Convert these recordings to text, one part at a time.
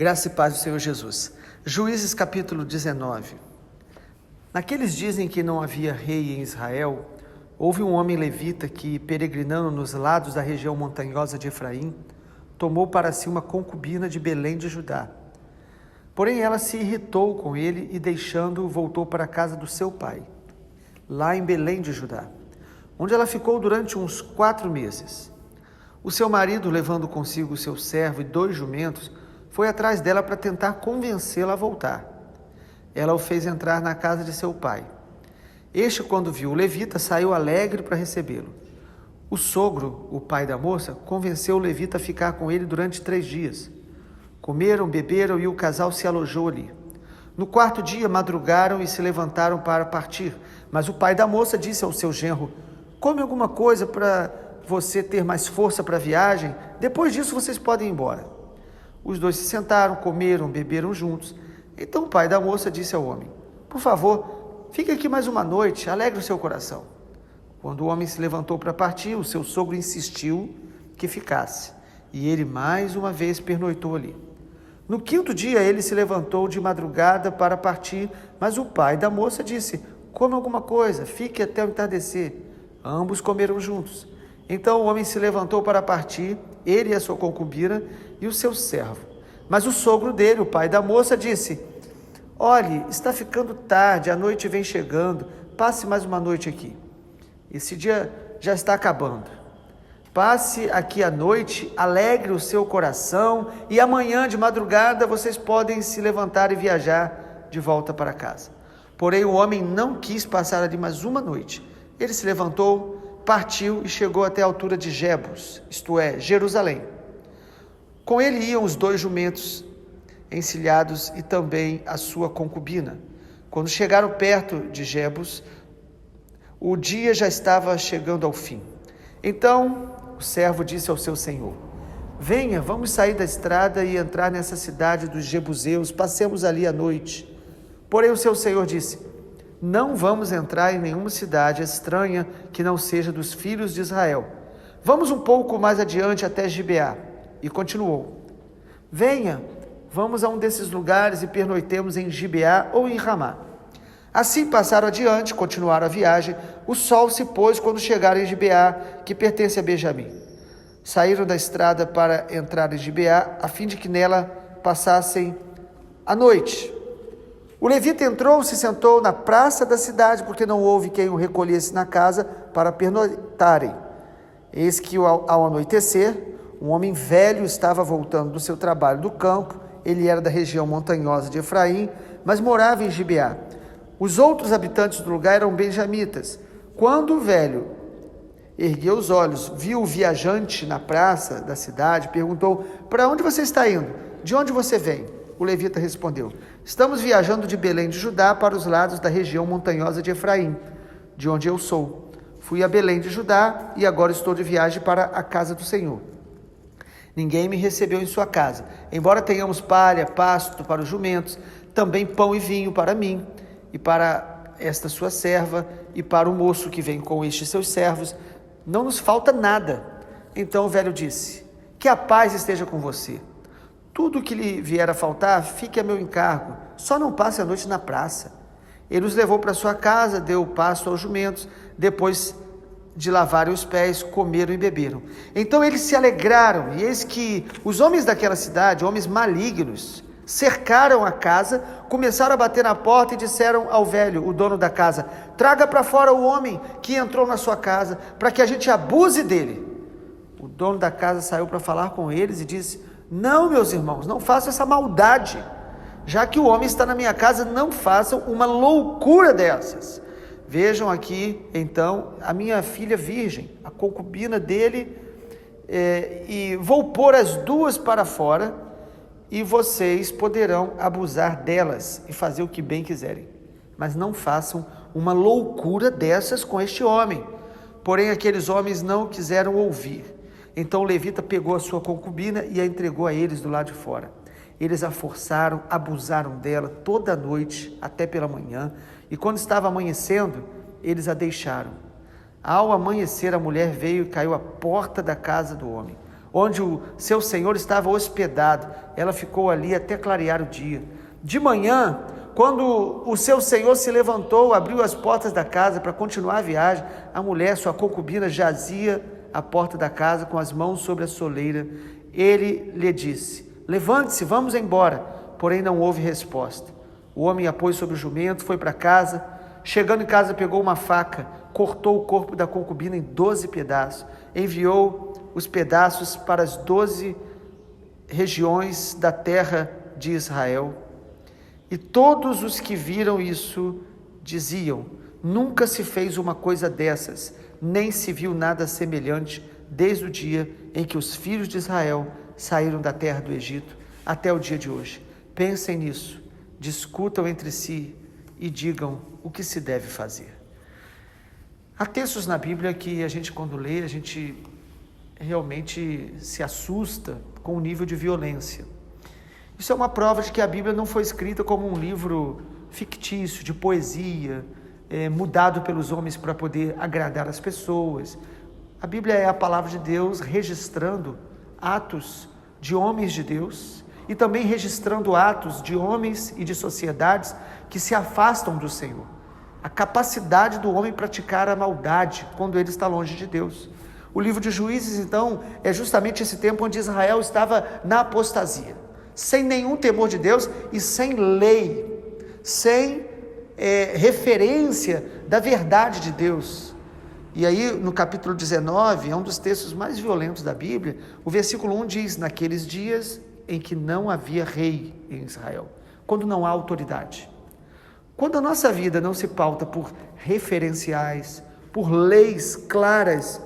Graça e paz do Senhor Jesus. Juízes capítulo 19. Naqueles dias em que não havia rei em Israel, houve um homem levita que, peregrinando nos lados da região montanhosa de Efraim, tomou para si uma concubina de Belém de Judá. Porém ela se irritou com ele e, deixando-o, voltou para a casa do seu pai, lá em Belém de Judá, onde ela ficou durante uns 4 meses. O seu marido, levando consigo o seu servo e 2 jumentos, foi atrás dela para tentar convencê-la a voltar. Ela o fez entrar na casa de seu pai. Este, quando viu o levita, saiu alegre para recebê-lo. O sogro, o pai da moça, convenceu o levita a ficar com ele durante 3 dias. Comeram, beberam e o casal se alojou ali. No 4º dia, madrugaram e se levantaram para partir. Mas o pai da moça disse ao seu genro: come alguma coisa para você ter mais força para a viagem. Depois disso, vocês podem ir embora. Os 2 se sentaram, comeram, beberam juntos. Então o pai da moça disse ao homem: por favor, fique aqui mais uma noite, alegre o seu coração. Quando o homem se levantou para partir, o seu sogro insistiu que ficasse, e ele mais uma vez pernoitou ali. No 5º dia ele se levantou de madrugada para partir, mas o pai da moça disse: come alguma coisa, fique até o entardecer. Ambos comeram juntos. Então o homem se levantou para partir, ele e a sua concubina e o seu servo. Mas o sogro dele, o pai da moça, disse: olhe, está ficando tarde, a noite vem chegando, passe mais uma noite aqui. Esse dia já está acabando. Passe aqui à noite, alegre o seu coração, e amanhã de madrugada vocês podem se levantar e viajar de volta para casa. Porém o homem não quis passar ali mais uma noite. Ele se levantou, partiu e chegou até a altura de Jebus, isto é, Jerusalém. Com ele iam os 2 jumentos encilhados e também a sua concubina. Quando chegaram perto de Jebus, o dia já estava chegando ao fim. Então o servo disse ao seu senhor: venha, vamos sair da estrada e entrar nessa cidade dos Jebuseus, passemos ali a noite. Porém o seu senhor disse: não vamos entrar em nenhuma cidade estranha que não seja dos filhos de Israel. Vamos um pouco mais adiante até Gibeá. E continuou: venha, vamos a um desses lugares e pernoitemos em Gibeá ou em Ramá. Assim passaram adiante, continuaram a viagem. O sol se pôs quando chegaram em Gibeá, que pertence a Benjamim. Saíram da estrada para entrar em Gibeá, a fim de que nela passassem a noite. O levita entrou, se sentou na praça da cidade, porque não houve quem o recolhesse na casa para pernoitarem. Eis que ao anoitecer, um homem velho estava voltando do seu trabalho do campo. Ele era da região montanhosa de Efraim, mas morava em Gibeá. Os outros habitantes do lugar eram benjamitas. Quando o velho ergueu os olhos, viu o viajante na praça da cidade, perguntou: para onde você está indo? De onde você vem? O levita respondeu: estamos viajando de Belém de Judá para os lados da região montanhosa de Efraim, de onde eu sou. Fui a Belém de Judá e agora estou de viagem para a casa do Senhor. Ninguém me recebeu em sua casa, embora tenhamos palha, pasto para os jumentos, também pão e vinho para mim e para esta sua serva e para o moço que vem com estes seus servos. Não nos falta nada. Então o velho disse: que a paz esteja com você. Tudo o que lhe vier a faltar, fique a meu encargo, só não passe a noite na praça. Ele os levou para sua casa, deu pasto aos jumentos, depois de lavarem os pés, comeram e beberam. Então eles se alegraram, e eis que os homens daquela cidade, homens malignos, cercaram a casa, começaram a bater na porta e disseram ao velho, o dono da casa: traga para fora o homem que entrou na sua casa, para que a gente abuse dele. O dono da casa saiu para falar com eles e disse: não, meus irmãos, não façam essa maldade. Já que o homem está na minha casa, não façam uma loucura dessas. Vejam aqui, então, a minha filha virgem, a concubina dele, e vou pôr as 2 para fora, e vocês poderão abusar delas e fazer o que bem quiserem. Mas não façam uma loucura dessas com este homem. Porém, aqueles homens não quiseram ouvir. Então o levita pegou a sua concubina e a entregou a eles do lado de fora. Eles a forçaram, abusaram dela toda a noite até pela manhã, e quando estava amanhecendo, eles a deixaram. Ao amanhecer, a mulher veio e caiu à porta da casa do homem. onde o seu senhor estava hospedado. Ela ficou ali até clarear o dia. De manhã, quando o seu senhor se levantou, abriu as portas da casa para continuar a viagem, a mulher, sua concubina, jazia à porta da casa com as mãos sobre a soleira. Ele lhe disse: levante-se, vamos embora. Porém não houve resposta. O homem a pôs sobre o jumento, foi para casa. Chegando em casa, pegou uma faca, cortou o corpo da concubina em 12 pedaços, enviou os pedaços para as 12 regiões da terra de Israel. E todos os que viram isso diziam: nunca se fez uma coisa dessas, nem se viu nada semelhante desde o dia em que os filhos de Israel saíram da terra do Egito até o dia de hoje. Pensem nisso, discutam entre si e digam o que se deve fazer. Há textos na Bíblia que a gente, quando lê, a gente realmente se assusta com o nível de violência. Isso é uma prova de que a Bíblia não foi escrita como um livro fictício, de poesia, mudado pelos homens para poder agradar as pessoas. A Bíblia é a palavra de Deus registrando atos de homens de Deus e também registrando atos de homens e de sociedades que se afastam do Senhor. A capacidade do homem praticar a maldade quando ele está longe de Deus. O livro de Juízes, então, é justamente esse tempo onde Israel estava na apostasia, sem nenhum temor de Deus e sem lei, sem referência da verdade de Deus. E aí, no capítulo 19, é um dos textos mais violentos da Bíblia, o versículo 1 diz: naqueles dias em que não havia rei em Israel, quando não há autoridade. Quando a nossa vida não se pauta por referenciais, por leis claras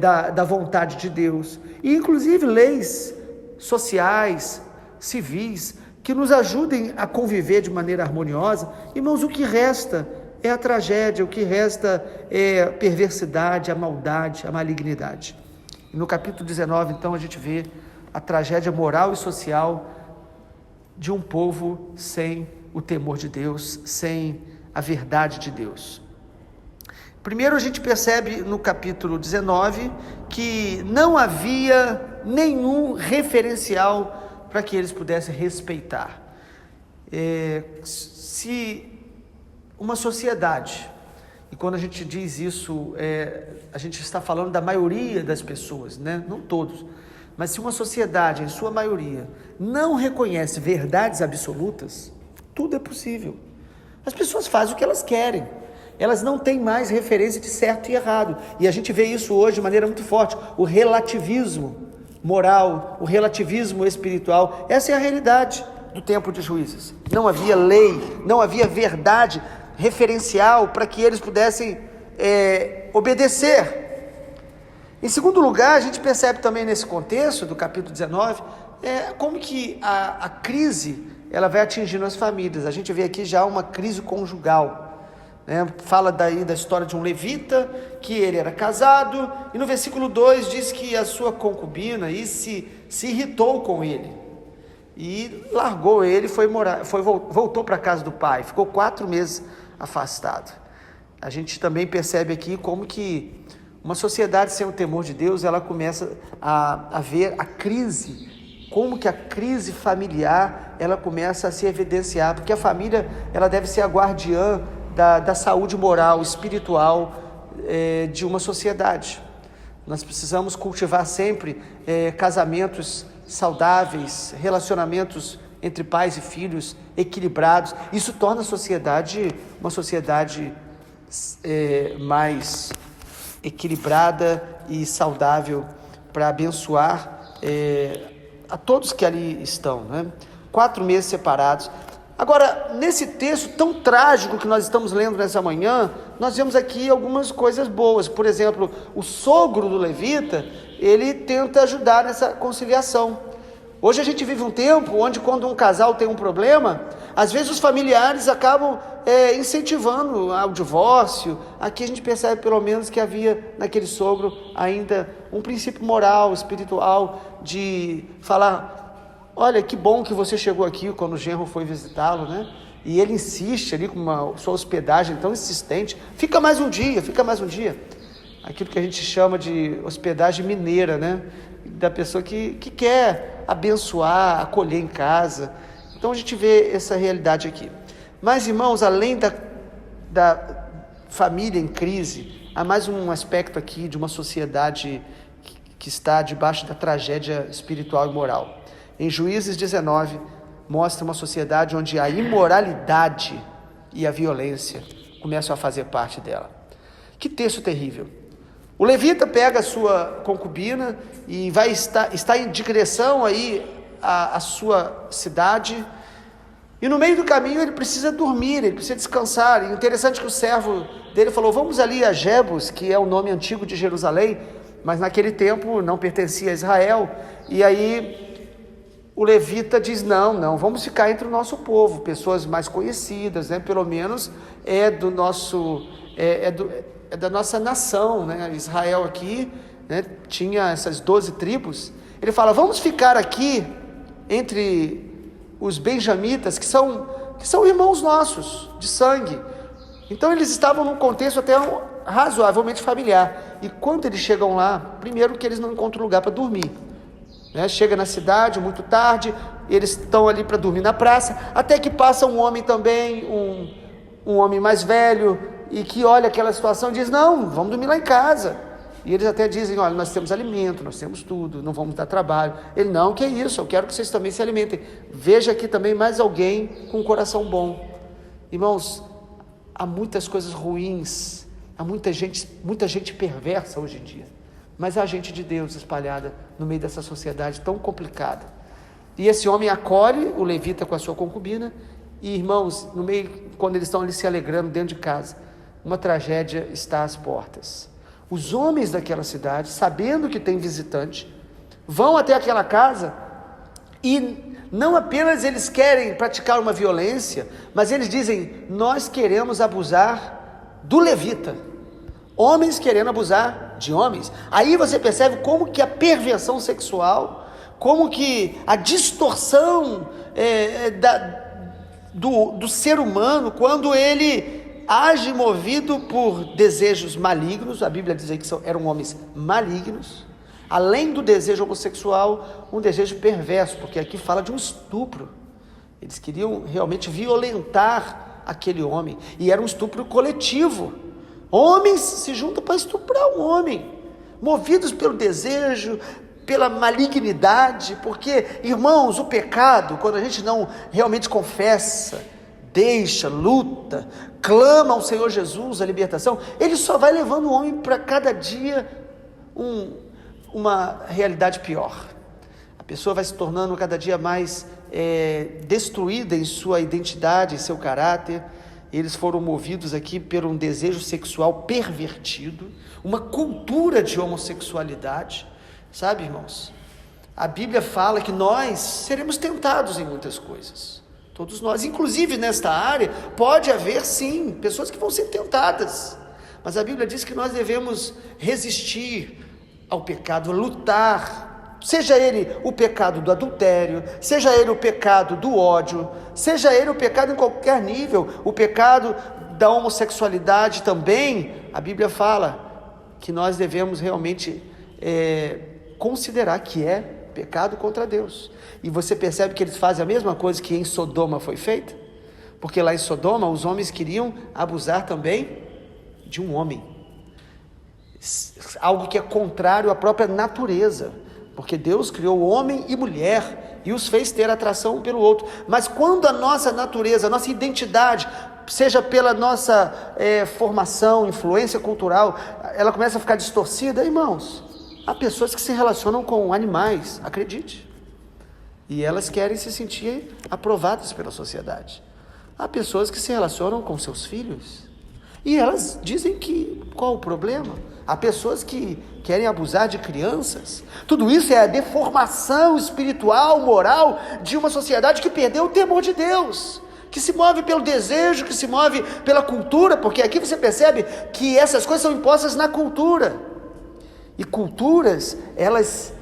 da vontade de Deus, e inclusive leis sociais, civis, que nos ajudem a conviver de maneira harmoniosa, irmãos, o que resta é a tragédia, o que resta é a perversidade, a maldade, a malignidade. No capítulo 19, então, a gente vê a tragédia moral e social de um povo sem o temor de Deus, sem a verdade de Deus. Primeiro, a gente percebe no capítulo 19 que não havia nenhum referencial para que eles pudessem respeitar. Se uma sociedade, e quando a gente diz isso, a gente está falando da maioria das pessoas, né? Não todos, mas se uma sociedade, em sua maioria, não reconhece verdades absolutas, tudo é possível. As pessoas fazem o que elas querem. Elas não têm mais referência de certo e errado. E a gente vê isso hoje de maneira muito forte. O relativismo moral, o relativismo espiritual. Essa é a realidade do tempo de Juízes. Não havia lei, não havia verdade referencial para que eles pudessem obedecer. Em segundo lugar, a gente percebe também nesse contexto do capítulo 19, como que a crise ela vai atingindo as famílias. A gente vê aqui já uma crise conjugal, né? Fala daí da história de um levita, que ele era casado, e no versículo 2 diz que a sua concubina aí se irritou com ele, e largou ele, voltou para a casa do pai, ficou 4 meses afastado. A gente também percebe aqui como que uma sociedade sem o temor de Deus, ela começa a ver a crise, como que a crise familiar, ela começa a se evidenciar, porque a família, ela deve ser a guardiã da saúde moral, espiritual de uma sociedade. Nós precisamos cultivar sempre casamentos saudáveis, relacionamentos entre pais e filhos equilibrados. Isso torna a sociedade uma sociedade mais equilibrada e saudável para abençoar a todos que ali estão, né? 4 meses separados. Agora, nesse texto tão trágico que nós estamos lendo nessa manhã, nós vemos aqui algumas coisas boas. Por exemplo, o sogro do levita, ele tenta ajudar nessa conciliação. Hoje a gente vive um tempo onde, quando um casal tem um problema, às vezes os familiares acabam incentivando ao divórcio. Aqui a gente percebe pelo menos que havia naquele sogro ainda um princípio moral, espiritual, de falar: olha, que bom que você chegou aqui, quando o genro foi visitá-lo, né? E ele insiste ali com uma sua hospedagem tão insistente: fica mais um dia. Aquilo que a gente chama de hospedagem mineira, né? da pessoa que quer abençoar, acolher em casa. Então a gente vê essa realidade aqui. Mas, irmãos, além da família em crise, há mais um aspecto aqui de uma sociedade que está debaixo da tragédia espiritual e moral. Em Juízes 19, mostra uma sociedade onde a imoralidade e a violência começam a fazer parte dela. Que texto terrível! O levita pega a sua concubina e está em direção aí à sua cidade, e no meio do caminho ele precisa dormir, ele precisa descansar. E interessante que o servo dele falou: vamos ali a Jebus, que é o nome antigo de Jerusalém, mas naquele tempo não pertencia a Israel. E aí o levita diz: não, vamos ficar entre o nosso povo, pessoas mais conhecidas, né? Pelo menos do nosso, da nossa nação, né? Israel aqui, né? Tinha essas 12 tribos. Ele fala: vamos ficar aqui entre os benjamitas, que são irmãos nossos, de sangue. Então eles estavam num contexto até razoavelmente familiar. E quando eles chegam lá, primeiro que eles não encontram lugar para dormir, né? Chega na cidade muito tarde, eles estão ali para dormir na praça, até que passa um homem também, um homem mais velho, e que olha aquela situação e diz: não, vamos dormir lá em casa. E eles até dizem: olha, nós temos alimento, nós temos tudo, não vamos dar trabalho. Ele: não, que é isso, eu quero que vocês também se alimentem. Veja aqui também mais alguém com um coração bom. Irmãos, há muitas coisas ruins, há muita gente perversa hoje em dia, mas há gente de Deus espalhada no meio dessa sociedade tão complicada. E esse homem acolhe o levita com a sua concubina, e, irmãos, no meio, quando eles estão ali se alegrando dentro de casa, uma tragédia está às portas. Os homens daquela cidade, sabendo que tem visitante, vão até aquela casa e não apenas eles querem praticar uma violência, mas eles dizem: nós queremos abusar do levita. Homens querendo abusar de homens. Aí você percebe como que a perversão sexual, como que a distorção do ser humano, quando ele age movido por desejos malignos. A Bíblia diz aí que eram homens malignos, além do desejo homossexual, um desejo perverso, porque aqui fala de um estupro. Eles queriam realmente violentar aquele homem, e era um estupro coletivo. Homens se juntam para estuprar um homem, movidos pelo desejo, pela malignidade, porque, irmãos, o pecado, quando a gente não realmente confessa, deixa, luta, clama ao Senhor Jesus a libertação, ele só vai levando o homem para cada dia uma realidade pior. A pessoa vai se tornando cada dia mais destruída em sua identidade, em seu caráter. Eles foram movidos aqui por um desejo sexual pervertido, uma cultura de homossexualidade. Sabe, irmãos, a Bíblia fala que nós seremos tentados em muitas coisas. Todos nós, inclusive nesta área, pode haver sim, pessoas que vão ser tentadas, mas a Bíblia diz que nós devemos resistir ao pecado, lutar, seja ele o pecado do adultério, seja ele o pecado do ódio, seja ele o pecado em qualquer nível, o pecado da homossexualidade também. A Bíblia fala que nós devemos realmente considerar que é pecado contra Deus. E você percebe que eles fazem a mesma coisa que em Sodoma foi feita? Porque lá em Sodoma os homens queriam abusar também de um homem, algo que é contrário à própria natureza, porque Deus criou homem e mulher e os fez ter atração um pelo outro. Mas quando a nossa natureza, a nossa identidade, seja pela nossa formação, influência cultural, ela começa a ficar distorcida, irmãos, há pessoas que se relacionam com animais, acredite, e elas querem se sentir aprovadas pela sociedade. Há pessoas que se relacionam com seus filhos, e elas dizem que qual o problema? Há pessoas que querem abusar de crianças. Tudo isso é a deformação espiritual, moral de uma sociedade que perdeu o temor de Deus, que se move pelo desejo, que se move pela cultura, porque aqui você percebe que essas coisas são impostas na cultura. E culturas, elas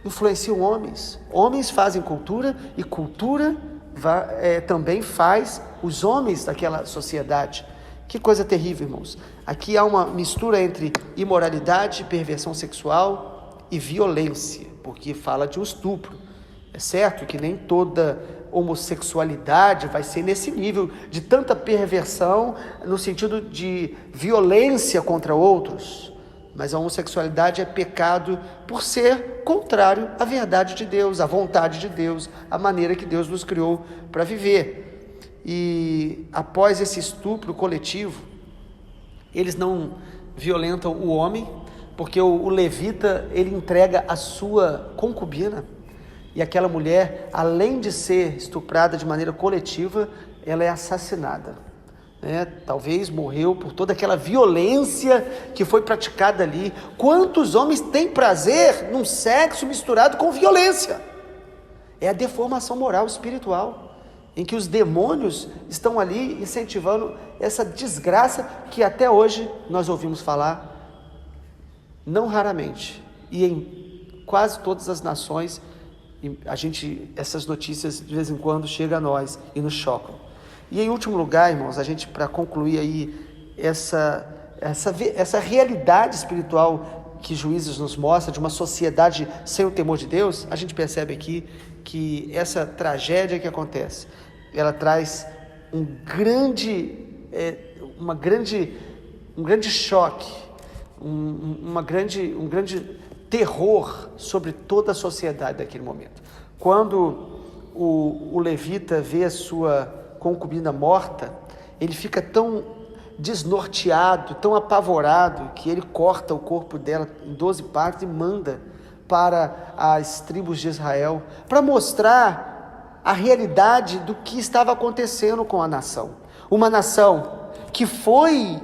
influenciam homens. Homens fazem cultura, e cultura também faz os homens daquela sociedade. Que coisa terrível, irmãos. Aqui há uma mistura entre imoralidade, perversão sexual e violência. porque fala de um estupro. É certo que nem toda homossexualidade vai ser nesse nível de tanta perversão, no sentido de violência contra outros, mas a homossexualidade é pecado por ser contrário à verdade de Deus, à vontade de Deus, à maneira que Deus nos criou para viver. E após esse estupro coletivo, eles não violentam o homem, porque o levita, ele entrega a sua concubina, e aquela mulher, além de ser estuprada de maneira coletiva, ela é assassinada, né? Talvez morreu por toda aquela violência que foi praticada ali. Quantos homens têm prazer num sexo misturado com violência? É a deformação moral espiritual, em que os demônios estão ali incentivando essa desgraça que até hoje nós ouvimos falar, não raramente, e em quase todas as nações. E essas notícias de vez em quando chegam a nós e nos chocam. E em último lugar, irmãos, a gente, para concluir aí essa realidade espiritual que Juízes nos mostra, de uma sociedade sem o temor de Deus, a gente percebe aqui que essa tragédia que acontece, ela traz um grande choque, um grande terror sobre toda a sociedade daquele momento. Quando o levita vê a sua concubina morta, ele fica tão desnorteado, tão apavorado, que ele corta o corpo dela em 12 partes e manda para as tribos de Israel, para mostrar a realidade do que estava acontecendo com a nação. Uma nação que foi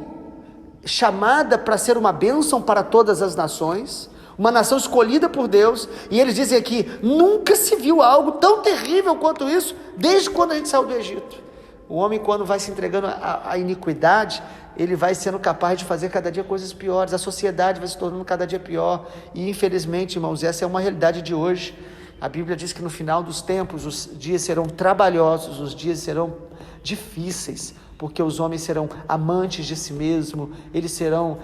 chamada para ser uma bênção para todas as nações, uma nação escolhida por Deus, e eles dizem aqui, nunca se viu algo tão terrível quanto isso, desde quando a gente saiu do Egito. O homem, quando vai se entregando à iniquidade, ele vai sendo capaz de fazer cada dia coisas piores, a sociedade vai se tornando cada dia pior, e infelizmente, irmãos, essa é uma realidade de hoje. A Bíblia diz que no final dos tempos, os dias serão trabalhosos, os dias serão difíceis, porque os homens serão amantes de si mesmos, eles serão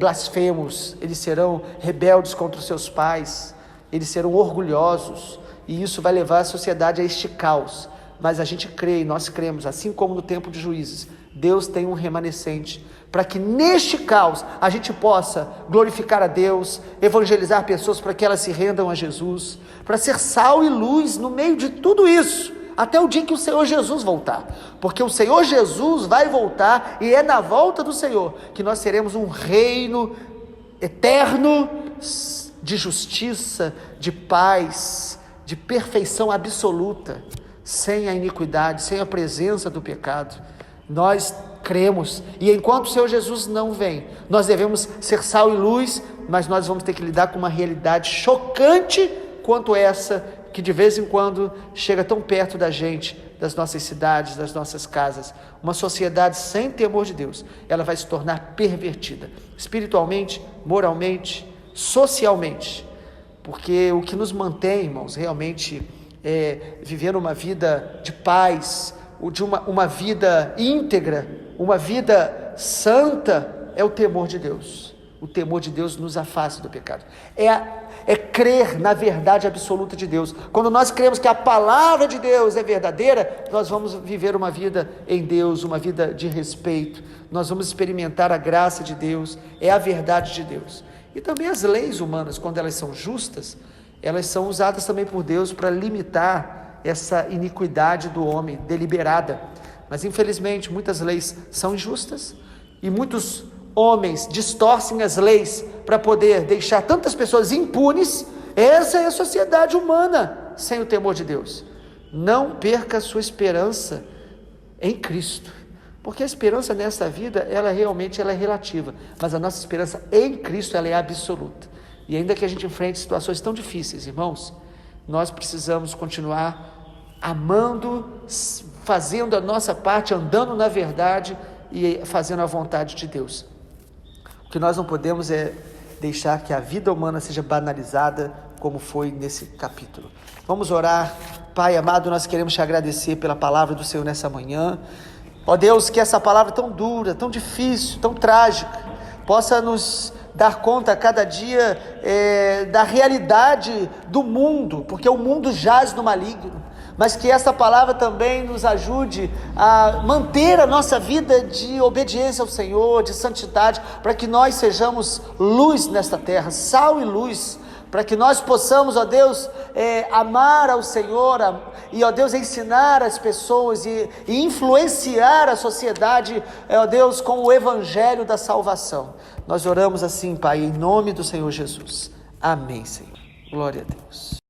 blasfemos, eles serão rebeldes contra os seus pais, eles serão orgulhosos, e isso vai levar a sociedade a este caos. Mas a gente crê, e nós cremos, assim como no tempo de Juízes, Deus tem um remanescente, para que neste caos a gente possa glorificar a Deus, evangelizar pessoas para que elas se rendam a Jesus, para ser sal e luz no meio de tudo isso, até o dia que o Senhor Jesus voltar, porque o Senhor Jesus vai voltar, e é na volta do Senhor que nós teremos um reino eterno de justiça, de paz, de perfeição absoluta, sem a iniquidade, sem a presença do pecado. Nós cremos, e enquanto o Senhor Jesus não vem, nós devemos ser sal e luz, mas nós vamos ter que lidar com uma realidade chocante quanto essa, que de vez em quando chega tão perto da gente, das nossas cidades, das nossas casas. Uma sociedade sem temor de Deus, ela vai se tornar pervertida, espiritualmente, moralmente, socialmente, porque o que nos mantém, irmãos, realmente vivendo uma vida de paz, de uma vida íntegra, uma vida santa, é o temor de Deus. O temor de Deus nos afasta do pecado. É crer na verdade absoluta de Deus. Quando nós cremos que a palavra de Deus é verdadeira, nós vamos viver uma vida em Deus, uma vida de respeito. Nós vamos experimentar a graça de Deus, é a verdade de Deus. E também as leis humanas, quando elas são justas, elas são usadas também por Deus para limitar essa iniquidade do homem deliberada. Mas infelizmente muitas leis são injustas, e muitos homens distorcem as leis para poder deixar tantas pessoas impunes. Essa é a sociedade humana sem o temor de Deus. Não perca a sua esperança em Cristo, porque a esperança nessa vida, ela realmente é relativa, mas a nossa esperança em Cristo, ela é absoluta. E ainda que a gente enfrente situações tão difíceis, irmãos, nós precisamos continuar amando, fazendo a nossa parte, andando na verdade e fazendo a vontade de Deus. O que nós não podemos é deixar que a vida humana seja banalizada, como foi nesse capítulo. Vamos orar. Pai amado, nós queremos te agradecer pela palavra do Senhor nessa manhã. Ó Deus, que essa palavra tão dura, tão difícil, tão trágica, possa nos dar conta a cada dia da realidade do mundo, porque o mundo jaz no maligno, mas que essa palavra também nos ajude a manter a nossa vida de obediência ao Senhor, de santidade, para que nós sejamos luz nesta terra, sal e luz, para que nós possamos, ó Deus, amar ao Senhor e, ó Deus, ensinar as pessoas e influenciar a sociedade, ó Deus, com o evangelho da salvação. Nós oramos assim, Pai, em nome do Senhor Jesus. Amém, Senhor. Glória a Deus.